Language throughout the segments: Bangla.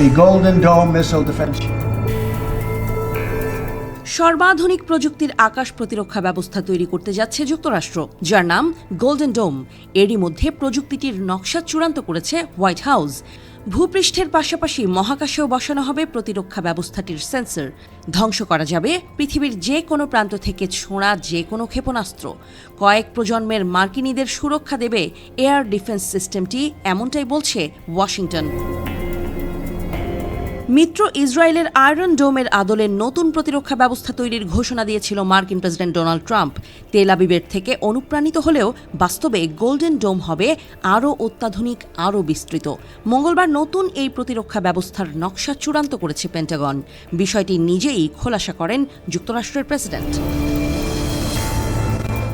The Golden Dome missile defense. সর্বাধুনিক প্রযুক্তির আকাশ প্রতিরক্ষা ব্যবস্থা তৈরি করতে যাচ্ছে যুক্তরাষ্ট্র, যার নাম গোল্ডেন ডোম। এরই মধ্যে প্রযুক্তিটির নকশা চূড়ান্ত করেছে হোয়াইট হাউস। ভূপৃষ্ঠের পাশাপাশি মহাকাশেও বসানো হবে প্রতিরক্ষা ব্যবস্থাটির সেন্সর। ধ্বংস করা যাবে পৃথিবীর যে কোনো প্রান্ত থেকে ছোঁড়া যে কোনো ক্ষেপণাস্ত্র। কয়েক প্রজন্মের মার্কিনীদের সুরক্ষা দেবে এয়ার ডিফেন্স সিস্টেমটি, এমনটাই বলছে ওয়াশিংটন। মিত্র ইসরায়েলের আয়রন ডোমের আদলে নতুন প্রতিরক্ষা ব্যবস্থা তৈরির ঘোষণা দিয়েছিল মার্কিন প্রেসিডেন্ট ডোনাল্ড ট্রাম্প। তেল আবিবের থেকে অনুপ্রাণিত হলেও বাস্তবে গোল্ডেন ডোম হবে আরও অত্যাধুনিক, আরও বিস্তৃত। মঙ্গলবার নতুন এই প্রতিরক্ষা ব্যবস্থার নকশা চূড়ান্ত করেছে পেন্টাগন। বিষয়টি নিজেই খোলাসা করেন যুক্তরাষ্ট্রের প্রেসিডেন্ট।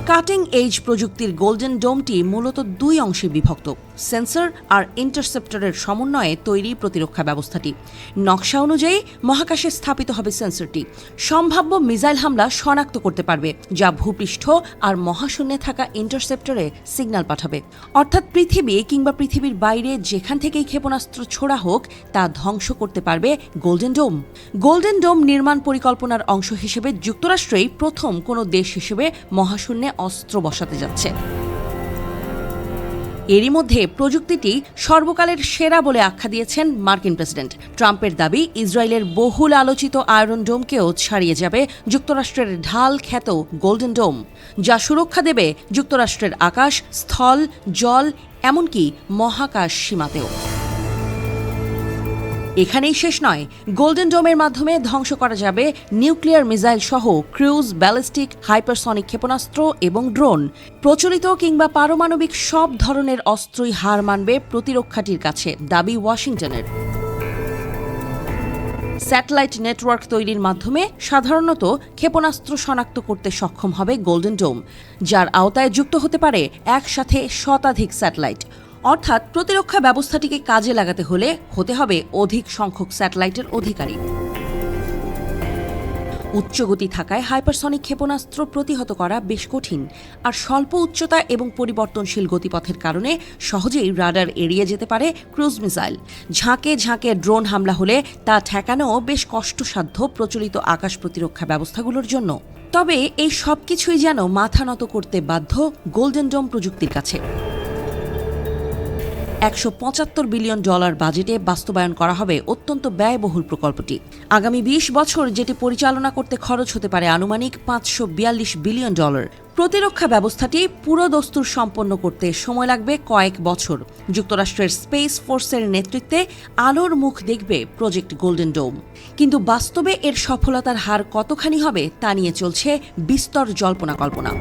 কাটিং এজ প্রযুক্তির গোল্ডেন ডোমটি মূলত দুই অংশে বিভক্ত। সেন্সর আর ইন্টারসেপ্টরের সমন্বয়ে তৈরি প্রতিরক্ষা ব্যবস্থাটি। নকশা অনুযায়ী মহাকাশে স্থাপিত হবে সেন্সরটি। সম্ভাব্য মিসাইল হামলা শনাক্ত করতে পারবে, যা ভূপৃষ্ঠ আর মহাশূন্যে থাকা ইন্টারসেপ্টরে সিগন্যাল পাঠাবে। অর্থাৎ পৃথিবী কিংবা পৃথিবীর বাইরে যেখান থেকেই ক্ষেপণাস্ত্র ছোড়া হোক তা ধ্বংস করতে পারবে গোল্ডেন ডোম। গোল্ডেন ডোম নির্মাণ পরিকল্পনার অংশ হিসেবে যুক্তরাষ্ট্রই প্রথম কোনো দেশ হিসেবে মহাশূন্যে অস্ত্র বসাতে যাচ্ছে। এরই মধ্যে প্রযুক্তিটি সর্বকালের সেরা বলে আখ্যা দিয়েছেন মার্কিন প্রেসিডেন্ট। ট্রাম্পের দাবি, ইসরায়েলের বহুল আলোচিত আয়রন ডোমকেও ছাড়িয়ে যাবে যুক্তরাষ্ট্রের ঢাল খ্যাত গোল্ডেন ডোম, যা সুরক্ষা দেবে যুক্তরাষ্ট্রের আকাশ, স্থল, জল, এমনকি মহাকাশ সীমাতেও। এখানেই শেষ নয়। গোল্ডেন ডোমের মাধ্যমে ধ্বংস করা যাবে নিউক্লিয়ার মিসাইল সহ ক্রুজ, ব্যালিস্টিক, হাইপারসনিক ক্ষেপণাস্ত্র এবং ড্রোন। প্রচলিত কিংবা পারমাণবিক সব ধরনের অস্ত্রই হার মানবে প্রতিরক্ষাটির কাছে, দাবি ওয়াশিংটনের। স্যাটেলাইট নেটওয়ার্ক তৈরির মাধ্যমে সাধারণত ক্ষেপণাস্ত্র শনাক্ত করতে সক্ষম হবে গোল্ডেন ডোম, যার আওতায় যুক্ত হতে পারে একসাথে শতাধিক স্যাটেলাইট। অর্থাৎ প্রতিরক্ষা ব্যবস্থাটিকে কাজে লাগাতে হলে হতে হবে অধিক সংখ্যক স্যাটেলাইটের অধিকারী। উচ্চগতি থাকায় হাইপারসনিক ক্ষেপণাস্ত্র প্রতিহত করা বেশ কঠিন, আর স্বল্প উচ্চতা এবং পরিবর্তনশীল গতিপথের কারণে সহজেই রাডার এড়িয়ে যেতে পারে ক্রুজ মিসাইল। ঝাঁকে ঝাঁকে ড্রোন হামলা হলে তা ঠেকানোও বেশ কষ্টসাধ্য প্রচলিত আকাশ প্রতিরক্ষা ব্যবস্থাগুলোর জন্য। তবে এই সব কিছুই যেন মাথা নত করতে বাধ্য গোল্ডেন ডোম প্রযুক্তির কাছে। $175 বিলিয়ন বাজেটে বাস্তবায়ন করা হবে অত্যন্ত ব্যয়বহুল প্রকল্পটি। আগামী 20 বছর যেটি পরিচালনা করতে খরচ হতে পারে আনুমানিক $542 বিলিয়ন। প্রতিরক্ষা ব্যবস্থাটি পুরো দস্তুর সম্পন্ন করতে সময় লাগবে কয়েক বছর। যুক্তরাষ্ট্রের স্পেস ফোর্সের নেতৃত্বে আলোর মুখ দেখবে প্রজেক্ট গোল্ডেন ডোম। কিন্তু বাস্তবে এর সফলতার হার কতখানি হবে তা নিয়ে চলছে বিস্তর জল্পনা কল্পনা।